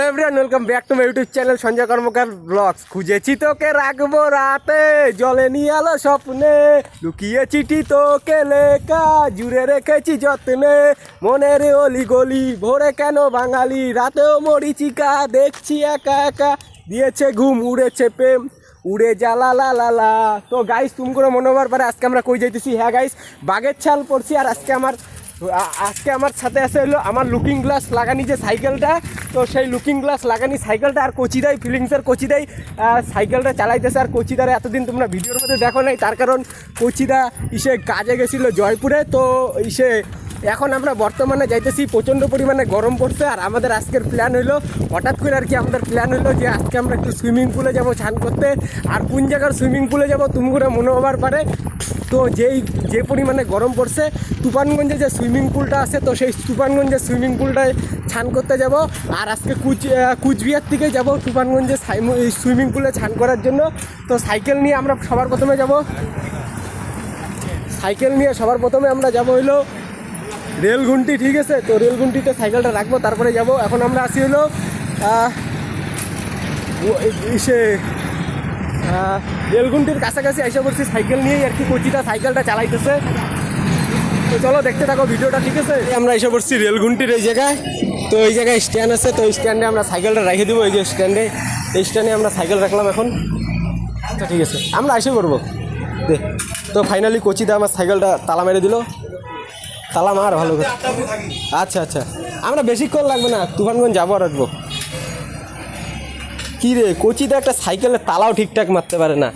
Hello everyone, welcome back to my YouTube channel Sanjay Karmakar blogs. খুঁজেছি তোকে রাখবো রাতে, জলে নিয়ে আলো স্বপ্নে, লুকিয়ে চিঠি তোকে লেখা, জুড়ে রেখেছি যত্নে, মনের অলি গলি ভোরে কেন বাঙালি, রাতেও মরিচিকা দেখছি একা একা, দিয়েছে ঘুম উড়েছে প্রেম উড়ে জ্বালা লা লা লা। তো গাইস, তুমি করে মনে হবার পারে আজকে আমরা কই যাইতেছি। হ্যাঁ গাইস, বাগের ছাল পড়ছি। আর আজকে আমার সাথে আছে হলো আমার লুকিং গ্লাস লাগানি যে সাইকেলটা। তো সেই লুকিং গ্লাস লাগানি সাইকেলটা আর কচিদাই ফিলিংসের কচিদাই সাইকেলটা চালাইতেছে। আর কচিদারে এতদিন তোমরা ভিডিওর মধ্যে দেখো নাই, তার কারণ কচিদা কাজে গেছিলো জয়পুরে। তো এখন আমরা বর্তমানে যাইতেছি, প্রচণ্ড পরিমাণে গরম পড়ছে। আর আমাদের আজকের প্ল্যান হলো, হঠাৎ করে আর কি আমাদের প্ল্যান হলো যে আজকে আমরা একটু সুইমিং পুলে যাবো স্নান করতে। আর কোন জায়গার সুইমিং পুলে যাবো তুমি করে মনে হবার পারে। তো যে পরিমাণে গরম পড়ছে, তুফানগঞ্জে যে সুইমিং পুলটা আছে, তো সেই তুফানগঞ্জের সুইমিং পুলটায় স্নান করতে যাব। আর আজকে কুচবিহার থেকে যাব তুফানগঞ্জে সুইমিং পুলে স্নান করার জন্য। তো সাইকেল নিয়ে আমরা সবার প্রথমে আমরা যাব হইলো রেলগুন্টি, ঠিক আছে। তো রেলগুন্টিতে সাইকেলটা রাখবো, তারপরে যাব। এখন আমরা আসি হলো রেলগুন্টির কাছাকাছি এসে পড়ছি সাইকেল নিয়েই আর কি। কচিটা সাইকেলটা চালাইতেছে। তো চলো দেখতে থাকো ভিডিওটা, ঠিক আছে। আমরা এসে পড়ছি রেলগুন্টির এই জায়গায়। তো এই জায়গায় স্ট্যান্ড আছে, তো এই স্ট্যান্ডে আমরা সাইকেলটা রেখে দেবো। এই যে এই স্ট্যান্ডে আমরা সাইকেল রাখলাম এখন। আচ্ছা ঠিক আছে, আমরা এসে করবো। তো ফাইনালি কচিদা আমার সাইকেলটা তালা মেরে দিল। তালা মার ভালো করে। আচ্ছা আচ্ছা, আমরা বেশিক্ষণ লাগবে না, তুফানগঞ্জ যাবো আর আসবো। কী রে, কচিদা একটা সাইকেলের তালাও ঠিকঠাক মারতে পারে না।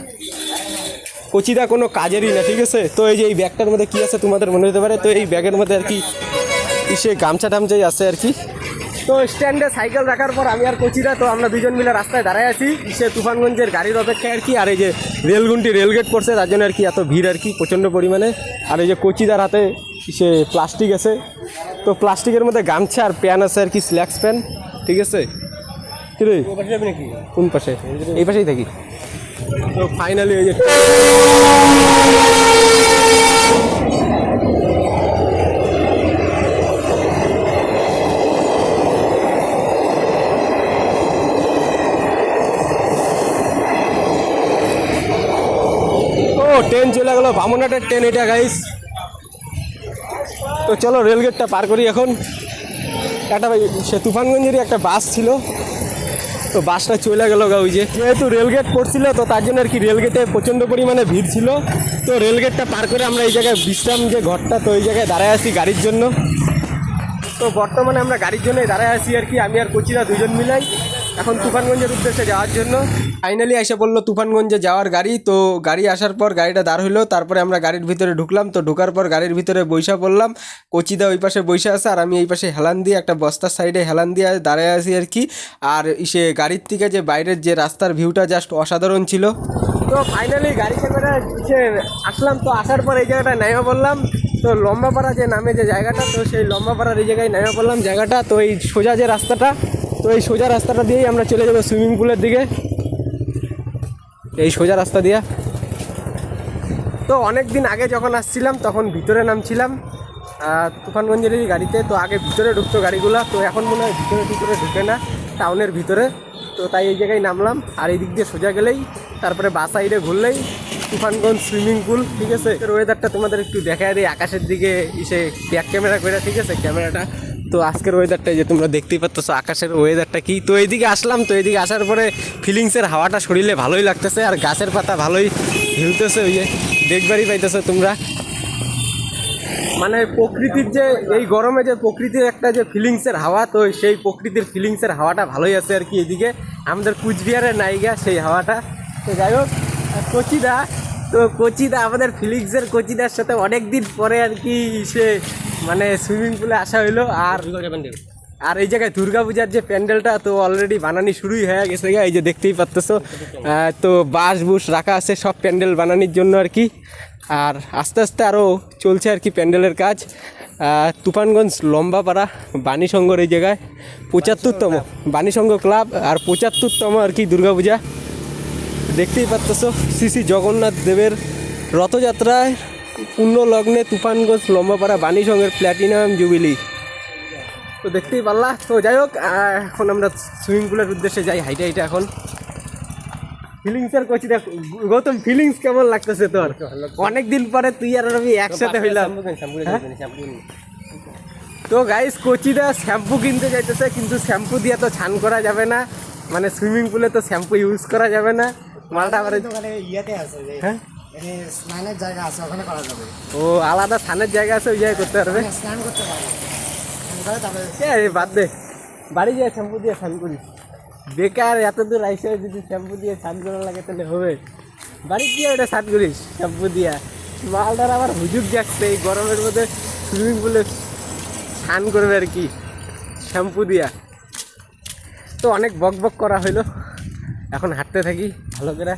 কচিদা কোনো কাজেরই না, ঠিক আছে। তো এই যে এই ব্যাগটার মধ্যে কী আছে তোমাদের মনে হতে পারে। তো এই ব্যাগের মধ্যে আর কি গামছা টামছাই আছে আর কি। তো স্ট্যান্ডে সাইকেল রাখার পর আমি আর কচিদা, তো আমরা দুজন মিলে রাস্তায় দাঁড়ায় আছি তুফানগঞ্জের গাড়ির অপেক্ষায় আর কি। আর এই যে রেলগেট পড়ছে, তার জন্য আর কি এত ভিড় আর কি, প্রচণ্ড পরিমাণে। আর এই যে কচিদার হাতে প্লাস্টিক আছে, তো প্লাস্টিকের মধ্যে গামছা আর প্যান আছে আর কি, স্ল্যাক্স প্যান, ঠিক আছে। কি রে, কোন পাশে? এই পাশেই থাকি। তো ফাইনালি এই যে ট্রেন চলে গেল, বামুনহাটের ট্রেন এটা গাইস। তো চলো রেলগেটটা পার করি এখন। তুফানগঞ্জেরই একটা বাস ছিল, তো বাসটা চলে গেল গা। ওই যেহেতু রেলগেট পড়ছিল, তো তার জন্য আর কি রেলগেটে প্রচণ্ড পরিমাণে ভিড় ছিল। তো রেলগেটটা পার করে আমরা এই জায়গায় বিশ্রাম যে ঘরটা, তো এই জায়গায় দাঁড়ায় আছি গাড়ির জন্য। তো বর্তমানে আমরা গাড়ির জন্যই দাঁড়ায় আছি আর কি, আমি আর কচিরা দুজন মিলাই এখন তুফানগঞ্জের উদ্দেশ্যে যাওয়ার জন্য। ফাইনালি এসে পড়লো তুফানগঞ্জে যাওয়ার গাড়ি। তো গাড়ি আসার পর গাড়িটা দাঁড় হইলো, তারপরে আমরা গাড়ির ভিতরে ঢুকলাম। তো ঢোকার পর গাড়ির ভিতরে বৈশা পড়লাম। কচিদা ওই পাশে বৈশা আছে, আর আমি এই পাশে হেলান দিয়ে একটা বস্তার সাইডে হেলান দিয়ে দাঁড়ায় আছি আর কি। আর গাড়ির থেকে যে বাইরের যে রাস্তার ভিউটা জাস্ট অসাধারণ ছিল। তো ফাইনালি গাড়িতে করে আসলাম। তো আসার পর এই জায়গাটা নেমে পড়লাম। তো লম্বাপাড়া যে নামে যে জায়গাটা, তো সেই লম্বাপাড়ার এই জায়গায় নেমে পড়লাম জায়গাটা। তো এই সোজা যে রাস্তাটা, তো এই সোজা রাস্তাটা দিয়েই আমরা চলে যাবো সুইমিং পুলের দিকে, এই সোজা রাস্তা দিয়া। তো অনেক দিন আগে যখন আসছিলাম তখন ভিতরে নামছিলাম তুফানগঞ্জের এই গাড়িতে। তো আগে ভিতরে ঢুকতো গাড়িগুলো, তো এখন মনে হয় ভিতরে ঢুকে না, টাউনের ভিতরে। তো তাই এই জায়গায় নামলাম। আর এই দিক দিয়ে সোজা গেলেই, তারপরে বাস সাইডে ঘুরলেই তুফানগঞ্জ সুইমিং পুল, ঠিক আছে। ওয়েদারটা তোমাদের একটু দেখায় দিই, আকাশের দিকে ব্যাক ক্যামেরা করে, ঠিক আছে, ক্যামেরাটা। তো আজকের ওয়েদারটা যে তোমরা দেখতেই পাচ্ছ, আকাশের ওয়েদারটা কি। তো এইদিকে আসলাম, তো এইদিকে আসার পরে ফিলিংসের হাওয়াটা শরীরে ভালোই লাগতেছে, আর গাছের পাতা ভালোই হিলতেছে। ওই যে দেখবারই পাইতেছো তোমরা, মানে প্রকৃতির যে এই গরমে যে প্রকৃতির একটা যে ফিলিংসের হাওয়া, তো সেই প্রকৃতির ফিলিংসের হাওয়াটা ভালোই আছে আর কি। এদিকে আমাদের কুচবিহারের নায়িকা সেই হাওয়াটা। তো যাই হোক, কচিদা আমাদের ফিলিংসের কচিদার সাথে অনেক দিন পরে আর কি মানে সুইমিং পুলে আসা হইলো। আর এই জায়গায় দুর্গাপূজার যে প্যান্ডেলটা, তো অলরেডি বানানি শুরুই হয়ে গেছে। এই যে দেখতেই পাচ্তেছো, তো বাঁশ বুশ রাখা আছে সব প্যান্ডেল বানানির জন্য আর কি। আর আস্তে আস্তে আরও চলছে আর কি প্যান্ডেলের কাজ। তুফানগঞ্জ লম্বাপাড়া বাণীসংঘর এই জায়গায় 75তম বাণীসংঘ ক্লাব, আর 75তম আর কি দুর্গাপূজা। দেখতেই পাচ্তেছো শ্রী জগন্নাথ দেবের রথযাত্রায় পূর্ণ লগ্নে তুফানগঞ্জ লম্বাপাড়া বাণীসংঘের প্ল্যাটিনাম জুবিলি। তো দেখতেই পারলা। তো যাই হোক, এখন আমরা সুইমিং পুলের উদ্দেশ্যে যাই হাইটে হাইটে। এখন ফিলিংসের করছি দেখ গৌতম, ফিলিংস কেমন লাগতেছে তোর? অনেকদিন পরে তুই আর আমি একসাথে হইলাম। তো গাইস কোচিদা শ্যাম্পু কিনতে যাইতেছে, কিন্তু শ্যাম্পু দিয়ে তো স্নান করা যাবে না, মানে সুইমিং পুলে তো শ্যাম্পু ইউজ করা যাবে না। মালটা আবার ইয়াতে আছে, হ্যাঁ স্নানের জায়গা আছে, ওখানে করা যাবে। ও আলাদা স্নানের জায়গা আছে, ওই জায়গায় করতে পারবে। স্নান করতে পারবে, বাদ দে, বাড়ি যায় শ্যাম্পু দিয়ে স্নান করিস। বেকার এত দূর আইসে যদি শ্যাম্পু দিয়ে স্নান করা লাগে তাহলে হবে? বাড়ি গিয়ে ওটা স্নান করিস শ্যাম্পু দিয়া। মালটার আবার হুজুক যাচ্ছে এই গরমের মধ্যে সুইমিং পুলে স্নান করবে আর কি শ্যাম্পু দিয়া। তো অনেক বক বক করা হইলো, এখন হাঁটতে থাকি ভালো করে,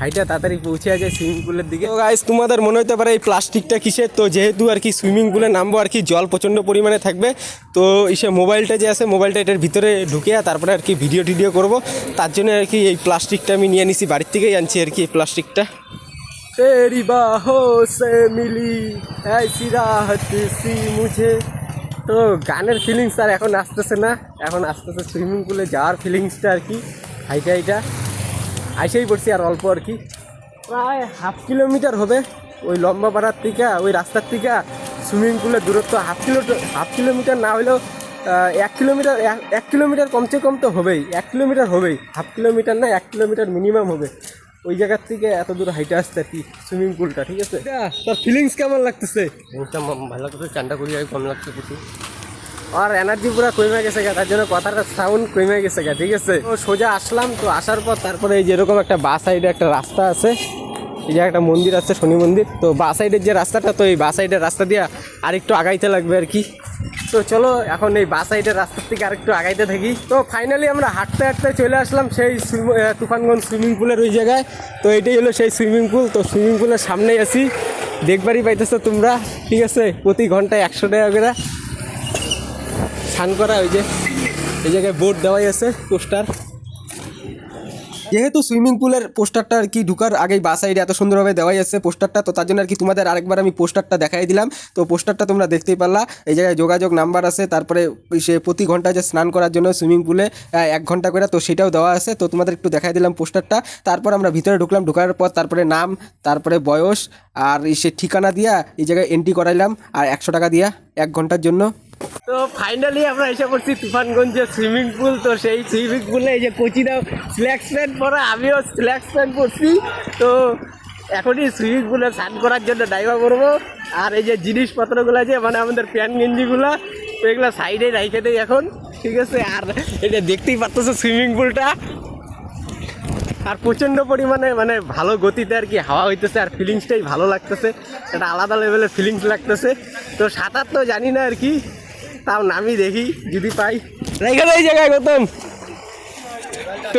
হাইটা তাড়াতাড়ি পৌঁছে যায় সুইমিং পুলের দিকে। তো গাইস তোমাদের মনে হতে পারে এই প্লাস্টিকটা কিসের, তো যেহেতু আর কি সুইমিং পুলে নামবো আর কি, জল প্রচণ্ড পরিমাণে থাকবে, তো এসে মোবাইলটা যে আছে মোবাইলটা এটার ভিতরে ঢুকে তারপরে আর কি ভিডিও টিডিও করবো, তার জন্য আর কি এই প্লাস্টিকটা আমি নিয়ে নিছি, বাড়ির থেকেই আনছি আর কি এই প্লাস্টিকটা। তেরি বাহো সে মিলি ऐसी राहत सी मुझे। তো গানের ফিলিংস আর এখন আসতেছে না, এখন আসতেছে সুইমিং পুলে যাওয়ার ফিলিংসটা আর কি। হাইটা হাইটা আইসেই পড়ছি আর অল্প আর কি, প্রায় 1/2 কিলোমিটার হবে ওই লম্বা পাড়ার থেকে, ওই রাস্তার থেকে সুইমিং পুলের দূরত্ব 1/2 কিলোমিটার না হলেও 1 কিলোমিটার কমসে কম তো হবেই, 1 কিলোমিটার হবেই, 1/2 কিলোমিটার না 1 কিলোমিটার মিনিমাম হবে ওই জায়গার থেকে এত দূর হাইটে আসতে আর কি সুইমিং পুলটা। ঠিক আছে, তোর ফিলিংস কেমন লাগতেছে? ভালো লাগতেছে, চানটা করি আর কম লাগছে কিছু, আর এনার্জি পুরো কমে গেছে গা, তার জন্য কথাটা সাউন্ড কমে গেছে গা। ঠিক আছে, তো সোজা আসলাম, তো আসার পর তারপরে এই যেরকম একটা বাঁ সাইডে একটা রাস্তা আছে, এই জায়গায় একটা মন্দির আছে শনি মন্দির, তো বাঁ সাইডের যে রাস্তাটা, তো এই বাঁ সাইডের রাস্তা দিয়ে আরেকটু আগাইতে লাগবে আর কি। তো চলো এখন এই বাঁ সাইডের রাস্তার থেকে আরেকটু আগাইতে থাকি। তো ফাইনালি আমরা হাঁটতে হাঁটতে চলে আসলাম সেই তুফানগঞ্জ সুইমিং পুলের ওই জায়গায়। তো এটাই হলো সেই সুইমিং পুল। তো সুইমিং পুলের সামনেই আছি, দেখবারই পাইতেছো তোমরা। ঠিক আছে, প্রতি ঘন্টায় 100 টাকা করে স্নান করা। ওই যে এই জায়গায় বোর্ড দেওয়াই আছে, পোস্টার। যেহেতু সুইমিং পুলের পোস্টারটা আর কি ঢুকার আগেই বাঁ সাইডে এত সুন্দরভাবে দেওয়াই আছে পোস্টারটা, তো তার জন্য আর কি তোমাদের আরেকবার আমি পোস্টারটা দেখাই দিলাম। তো পোস্টারটা তোমরা দেখতেই পারলা, এই জায়গায় যোগাযোগ নাম্বার আছে, তারপরে সে প্রতি ঘন্টায় যে স্নান করার জন্য সুইমিং পুলে 1 ঘন্টা করে, তো সেটাও দেওয়া আছে। তো তোমাদের একটু দেখাই দিলাম পোস্টারটা। তারপর আমরা ভিতরে ঢুকলাম, ঢোকার পর তারপরে নাম, তারপরে বয়স আর সে ঠিকানা দিয়া এই জায়গায় এন্ট্রি করাইলাম, আর 100 টাকা দিয়া 1 ঘন্টার জন্য। তো ফাইনালি আমরা এসে পড়ছি তুফানগঞ্জের সুইমিং পুল। তো সেই সুইমিং পুলে এই যে কোচিরাও স্ল্যাক্স প্যান্ট পরা, আমিও স্ল্যাক্স প্যান্ট পরছি। তো এখনই সুইমিং পুলে স্নান করার জন্য ডাইভা করবো। আর এই যে জিনিসপত্রগুলো যে মানে আমাদের প্যান্ট গেঞ্জিগুলো, তো এগুলো সাইডে রাইখে দেয় এখন। ঠিক আছে, আর এটা দেখতেই পারতেছো সুইমিং পুলটা, আর প্রচণ্ড পরিমাণে মানে ভালো গতিতে আর কি হাওয়া হইতেছে, আর ফিলিংসটাই ভালো লাগতেছে, একটা আলাদা লেভেলের ফিলিংস লাগতেছে। তো সাঁতার তো জানি না আর কি, তাও নামি দেখি যদি পাই। রেখে এই জায়গায় গৌতম। তো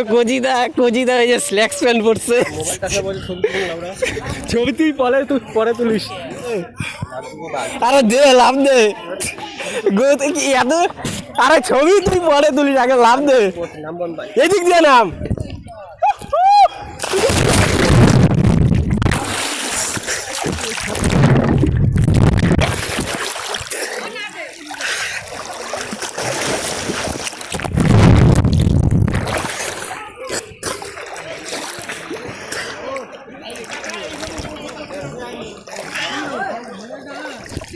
কজিদা এই যে স্ল্যাক্স প্যান্ট পরছে, ছবি তুই পরে তুলিস। আরে দে, লাভ দে কি এত, আরে ছবি তুই পরে তুলিস, আগে লাভ দে, এদিক দিয়ে নাম।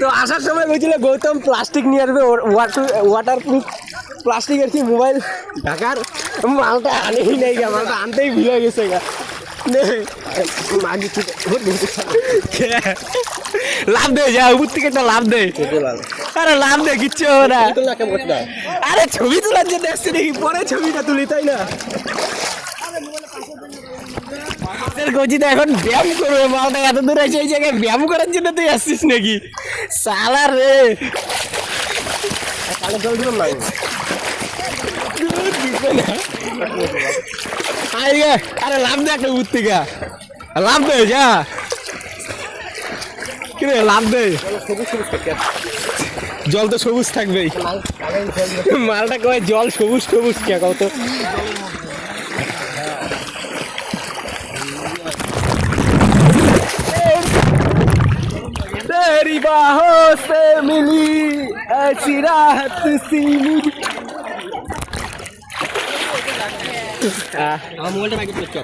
তো আসার সময় বলছিল গৌতম প্লাস্টিক নিয়ে আসবে, ওয়াটার প্রুফ প্লাস্টিক আর কি মোবাইল ঢাকার। মালটা আনেই নেই গা, মালটা আনতেই ভুলে গেছে গা। লাভ দে, যা উপর থেকে একটা লাভ দে। আরে লাভ দে, কিচ্ছু হবে না। আরে ছবি তোলার জন্য আসছে নাকি, পরে ছবিটা তুলি, তাই না? গজিটা এখন ব্যায়াম করবে, মালটা এত দূর আছে এই জায়গায় ব্যায়াম করার জন্য তুই আসছিস নাকি সালা রে? আরে লাভ দে একটা উপর থেকে, লাভ দে, যা কিরে লাভ দে। জল তো সবুজ থাকবেই, মালটা কয় জল সবুজ সবুজ কে কত। तेरी बाहों से मिली ऐसी राहत सी मुझे আমার মোবাইলটা প্যাকেট করছি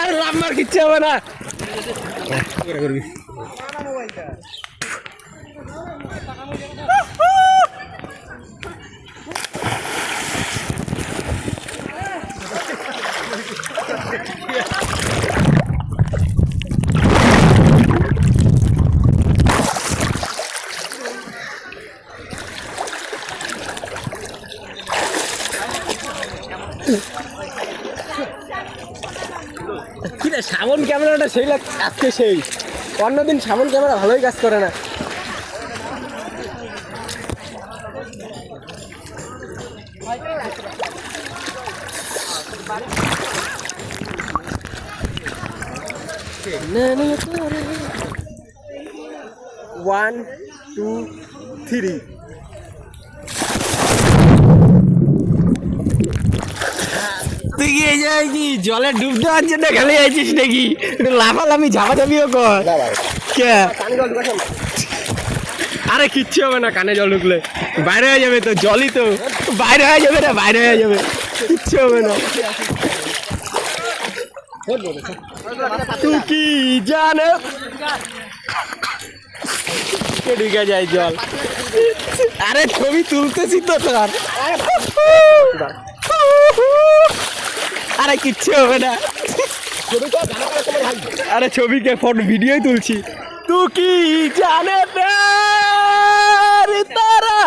আরে লাভ মার কিচ্ছু হবে না করবি কিরে সামন ক্যামেরাটা সেই আজকে সেই অন্যদিন সামন ক্যামেরা ভালোই কাজ করে না ওয়ান টু থ্রি তুই কি এই যে কি জলে ডুব দেওয়ার জন্য খেলে যাচ্ছিস নাকি একটু লাফালাফি ঝাপাঝাপিও কর কে আরে কিচ্ছু হবে না কানে জল ঢুকলে বাইরে হয়ে যাবে তো জলই তো বাইরে হয়ে যাবে না বাইরে হয়ে যাবে কিচ্ছু হবে না তুই কি জানো ঢুকে যায় জল আরে ছবি তুলতেছি তো তোর আরে কিচ্ছু হবে না আরে ছবিকে ফটো ভিডিওই তুলছি তুই কি জানে তারা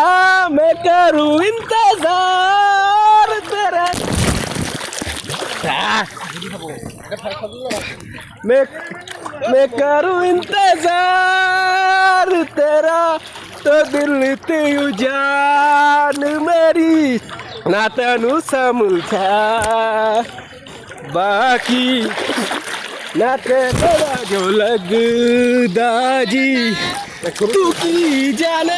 मैं करूं इंतजार तेरा मैं करूं इंतजार तेरा तो दिल ते जान मेरी ना तेनू समझा बाकी ना तेरा जो लगदा जी तू की जाने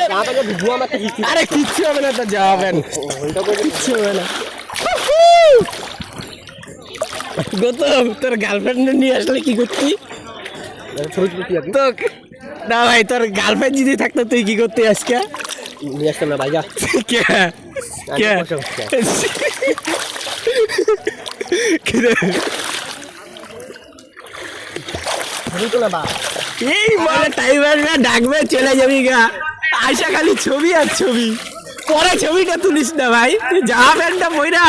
अरे किच्छु হবে না তো যাবেন কিচ্ছু হবে না গৌতম তোর গার্লফ্রেন্ড নিয়ে আসলে কি করতি তো না ভাই তোর গার্লফ্রেন্ড যদি থাকতো তুই কি করতি আজকে নিয়ে আসতাম না ভাইয়া কে কে এই মানে টাইম আসবে ডাকবে চলে যাবি গা আয়সা খালি ছবি আর ছবি পরে ছবিটা তুলিস না ভাই তুই জামা প্যান্টটা পইরা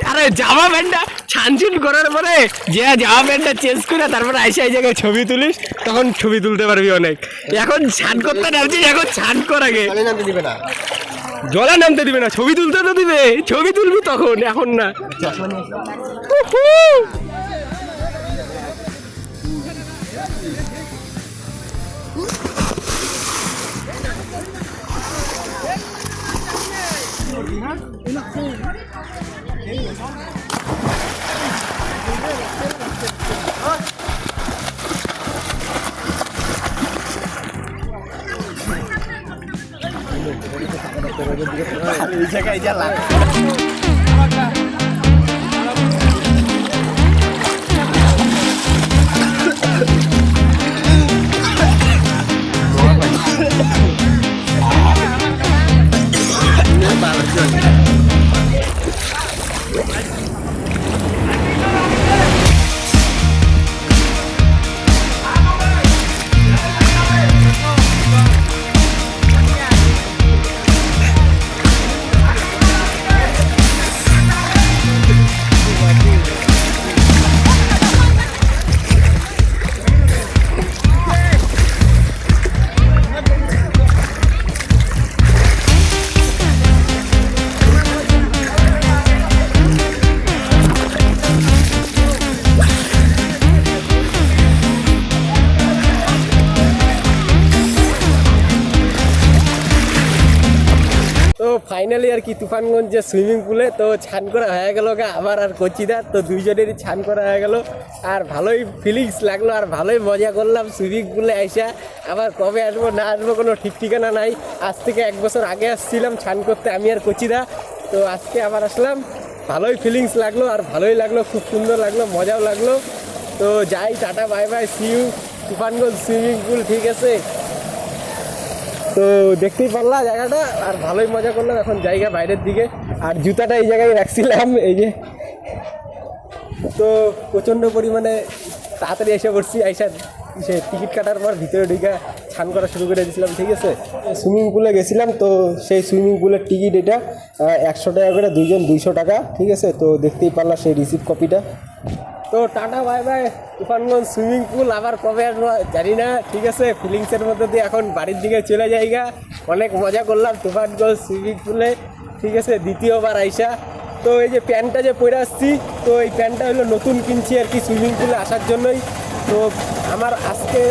আরে জামা প্যান্টটা ছানছুন করার পরে যে জামা প্যান্টটা চেঞ্জ করে তারপরে আয়সা এই জায়গায় ছবি তুলিস তখন ছবি তুলতে পারবি অনেক এখন ছান করতে নামছিস এখন ছান কর আগে নামতে দিবে না জলে নামতে দিবে না ছবি তুলতে তো দিবে ছবি তুলবি তখন এখন না এই জায়গায় যা লাগে ফাইনালি আর কি তুফানগঞ্জের সুইমিং পুলে তো ছান করা হয়ে গেল গা আবার আর কচিদার তো দুইজনেরই ছান করা হয়ে গেল আর ভালোই ফিলিংস লাগলো আর ভালোই মজা করলাম সুইমিং পুলে আইসা আবার কবে আসবো না আসবো কোনো ঠিক ঠিকানা নাই আজ থেকে 1 বছর আগে আসছিলাম ছান করতে আমি আর কচিদা তো আজকে আবার আসলাম ভালোই ফিলিংস লাগলো আর ভালোই লাগলো খুব সুন্দর লাগলো মজাও লাগলো তো যাই, tata bye bye, see you. Tufanganj swimming pool, ঠিক আছে। তো দেখতেই পারলাম জায়গাটা, আর ভালোই মজা করলাম। এখন জায়গা বাইরের দিকে, আর জুতাটা এই জায়গায় রাখছিলাম, এই যে। তো প্রচণ্ড পরিমাণে তাড়াতাড়ি এসে পড়ছি, সে টিকিট কাটার পর ভিতরে ঢুকে স্নান করা শুরু করে দিয়েছিলাম, ঠিক আছে। সুইমিং পুলে গেছিলাম, তো সেই সুইমিং পুলের টিকিট এটা 100 টাকা করে, দুইজন 200 টাকা, ঠিক আছে। তো দেখতেই পারলাম সেই রিসিপ্ট কপিটা। তো tata bye by Tufanganj swimming পুল, আবার কবে আসবো জানি না, ঠিক আছে। ফিলিংসের মধ্যে দিয়ে এখন বাড়ির দিকে চলে যাইগা। অনেক মজা করলাম তুফানগঞ্জ সুইমিং পুলে, ঠিক আছে, দ্বিতীয়বার আইসা। তো এই যে প্যান্টটা যে পরে আসছি, তো এই প্যান্টটা হলো নতুন কিনছি আর কি, সুইমিং পুলে আসার জন্যই। তো আমার আজকে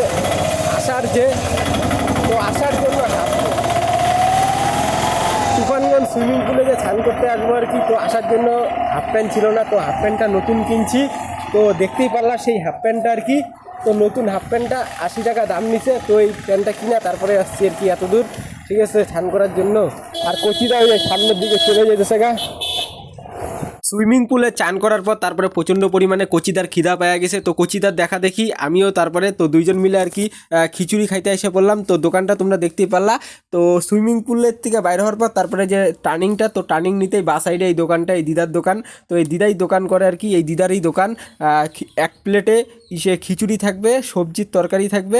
আসার জন্য তুফানগঞ্জ সুইমিং পুলে যে স্নান করতে আসবো আর কি, তো আসার জন্য হাফ প্যান্ট ছিল না, তো হাফ প্যান্টটা নতুন কিনছি। তো দেখতেই পারলাম সেই হাফ প্যান্টটা আর কি। তো নতুন হাফ প্যান্টটা 80 টাকা দাম নিছে। তো এই প্যান্টটা কিনা তারপরে আসছি আর কি এত দূর, ঠিক আছে, স্নান করার জন্য। আর কচিটা ওই সামনের দিকে চলে যেতেছে গা। সুইমিং পুলে চান করার পর তারপরে প্রচণ্ড পরিমাণে কচিদার খিদা পাওয়া গেছে। তো কচিদার দেখা দেখি আমিও তারপরে তো দুইজন মিলে আর কি খিচুড়ি খাইতে এসে পড়লাম। তো দোকানটা তোমরা দেখতেই পারলা। তো সুইমিং পুলের থেকে বাইরে হওয়ার পর তারপরে যে টার্নিংটা, তো টার্নিং নিতেই বা সাইডে এই দোকানটা, এই দিদার দোকান। তো এই দিদাই দোকান করে আর কি, এই দিদারই দোকান। এক প্লেটে খিচুড়ি থাকবে, সবজির তরকারি থাকবে,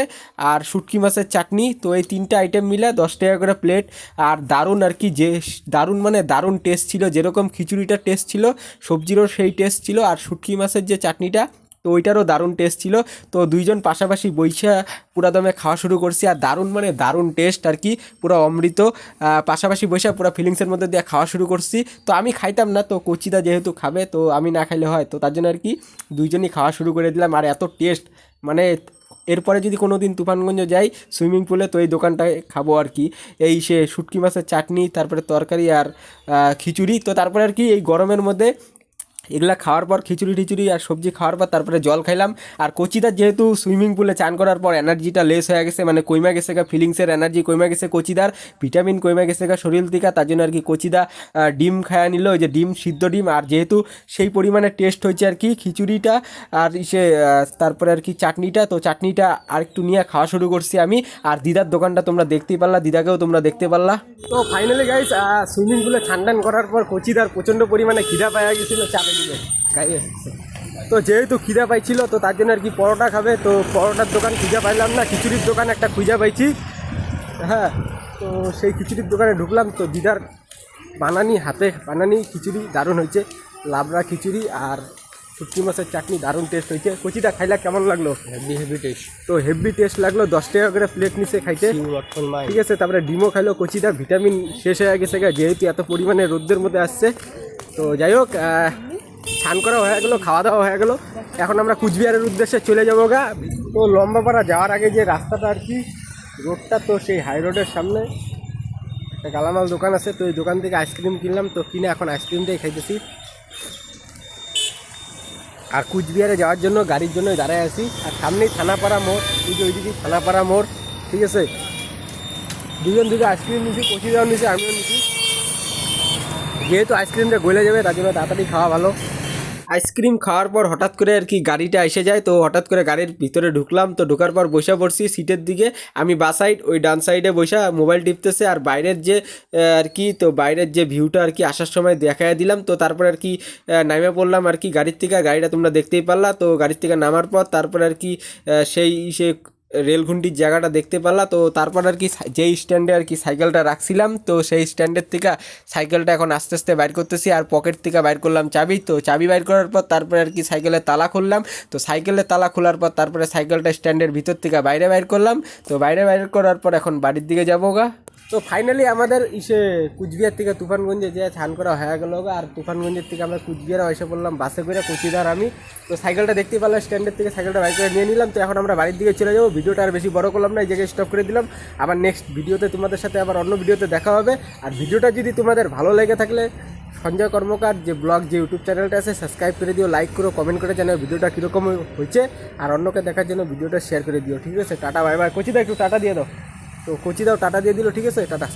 আর শুটকি মাছের চাটনি। তো এই 3টে আইটেম মিলে 10 টাকা করে প্লেট। আর দারুণ আর কি, যে দারুণ মানে দারুণ টেস্ট ছিল। যেরকম খিচুড়িটা টেস্ট ছিল, সবজিরও সেই টেস্ট ছিল। আর শুটকি মাছের যে চাটনিটা, তো ওইটারও দারুণ টেস্ট ছিল। তো দুইজন পাশাপাশি বইসা পুরা দমে খাওয়া শুরু করছি। আর দারুণ মানে দারুণ টেস্ট আর কি, পুরো অমৃত। পাশাপাশি বইসা পুরো ফিলিংসের মধ্যে দিয়ে খাওয়া শুরু করছি। তো আমি খাইতাম না, তো কচিদা যেহেতু খাবে, তো আমি না খাইলে হয়, তো তার জন্য আর কি দুইজনই খাওয়া শুরু করে দিলাম। আর এত টেস্ট মানে, এরপরে যদি কোনো দিন তুফানগঞ্জ যাই সুইমিং পুলে, তো এই দোকানটায় খাবো আর কি। এই সে শুটকি মাছের চাটনি, তারপরে তরকারি আর খিচুড়ি। তো তারপরে আর কি এই গরমের মধ্যে এগুলা খাওয়ার পর, খিচুড়ি আর সবজি খাওয়ার পর তারপরে জল খাইলাম। আর কচিদার যেহেতু সুইমিং পুলে চান করার পর এনার্জিটা লেস হয়ে গেছে, মানে কইমা গেছে গা, ফিলিংসের এনার্জি কইমা গেছে, কচিদার ভিটামিন কইমা গেছে গা শরীর থেকে। তার জন্য আর কি কচিদা ডিম খায়া নিল, ওই যে ডিম, সিদ্ধ ডিম। আর যেহেতু সেই পরিমাণে টেস্ট হয়েছে আর কি খিচুড়িটা আর তারপরে আর কি চাটনিটা, তো চাটনিটা আর একটু নিয়ে খাওয়া শুরু করছি আমি। আর দিদার দোকানটা তোমরা দেখতেই পারলা, দিদাকেও তোমরা দেখতে পারলা। তো ফাইনালি গাইস, সুইমিং পুলে ঠান্ডান করার পর কচিদার প্রচণ্ড পরিমাণে খিদা পাওয়া গেছিলো, চাপে দিবে গাই এসেছে। তো যেহেতু খিদা পাইছিল, তো তার জন্য আর কি পরোটা খাবে। তো পরোটার দোকান খুঁজে পাইলাম না, খিচুড়ির দোকান একটা খুঁজে পাইছি। হ্যাঁ, তো সেই খিচুড়ির দোকানে ঢুকলাম। তো দিদার হাতে বানানি খিচুড়ি দারুণ হয়েছে, লাবড়া খিচুড়ি আর শুটকি মাছের চাটনি দারুণ টেস্ট হয়েছে। কচিটা খাইলা কেমন লাগলো? Heavy taste. তো হেভি টেস্ট লাগলো, 10 টাকা করে প্লেট নিচে খাইতে, ঠিক আছে। তারপরে ডিমও খাইলো কচিটা, ভিটামিন শেষ হয়ে গেছে যেহেতু এত পরিমাণে রোদ্রের মধ্যে আসছে। তো যাই হোক, স্নান করা হয়ে গেলো, খাওয়া দাওয়া হয়ে গেলো। এখন আমরা কুচবিহারের উদ্দেশ্যে চলে যাবো গা। তো লম্বাপাড়া যাওয়ার আগে যে রাস্তাটা আর কি, রোডটা, তো সেই হাই রোডের সামনে একটা গালামাল দোকান আছে। তো এই দোকান থেকে আইসক্রিম কিনলাম, তো কিনে এখন আইসক্রিমটাই খাইতেছি। আর কুচবিহারে যাওয়ার জন্য গাড়ির জন্য দাঁড়ায় আছি। আর সামনেই থানাপাড়া মোড়, ওইদিকে থানাপাড়া মোড়, ঠিক আছে। দুজন আইসক্রিম নিয়েছি, কচিদাও নিয়েছি, আমিও নিয়েছি। যেহেতু আইসক্রিমটা গলে যাবে, তার জন্য তাড়াতাড়ি খাওয়া ভালো। আইসক্রিম খাওয়ার পর হঠাৎ করে আর কি গাড়িটা এসে যায়। তো হঠাৎ করে গাড়ির ভিতরে ঢুকলাম। তো ঢোকার পর বসে পড়ছি সিটের দিকে। আমি বা সাইড, ওই ডান সাইডে বসে মোবাইল টিপতেছে। আর বাইরের যে আর কি, তো বাইরের যে ভিউটা আর কি আসার সময় দেখাই দিলাম। তো তারপরে আর কি নামে পড়লাম আর কি গাড়ির থেকে। গাড়িটা তোমরা দেখতেই পারলা। তো গাড়ির থেকে নামার পর তারপরে আর কি সে রেলঘুন্টির জায়গাটা দেখতে পারলা। তো তারপর আর কি যেই স্ট্যান্ডে আর কি সাইকেলটা রাখছিলাম, তো সেই স্ট্যান্ডের থেকে সাইকেলটা এখন আস্তে আস্তে বাইর করতেছি। আর পকেট থেকে বাইর করলাম চাবি। তো চাবি বাইর করার পর তারপরে আর কি সাইকেলের তালা খুললাম। তো সাইকেলের তালা খোলার পর তারপরে সাইকেলটা স্ট্যান্ডের ভিতর থেকে বাইর করলাম। তো বাইর করার পর এখন বাড়ির দিকে যাবো গা। তো ফাইনালি আমাদের কুচবিহার থেকে তুফানগঞ্জে যে স্নান করা হয়ে গেল। আর তুফানগঞ্জের থেকে আমরা কুচবিহারে এসে পড়লাম বাসে করে, কচিদার আমি। তো সাইকেলটা দেখতে পেলাম স্ট্যান্ডের থেকে, সাইকেলটা বাইক করে নিয়ে নিলাম। তো এখন আমরা বাড়ির দিকে চলে যাবো। ভিডিওটা আর বেশি বড় করলাম না, এই জায়গায় স্টপ করে দিলাম। আবার নেক্সট ভিডিওতে তোমাদের সাথে আবার অন্য ভিডিওতে দেখা হবে। আর ভিডিওটা যদি তোমাদের ভালো লেগে থাকলে সঞ্জয় কর্মকার যে ব্লগ, যে ইউটিউব চ্যানেলটা আছে, সাবস্ক্রাইব করে দিও, লাইক করো, কমেন্ট করে জানাও ভিডিওটা কীরকম হয়েছে। আর অন্যকে দেখার জন্য ভিডিওটা শেয়ার করে দিও, ঠিক আছে। Tata bye by. কচিদা একটু টাটা দিয়ে দাও। তো কচিদাও টাটা দিয়ে দিল, ঠিক আছে, টাটা।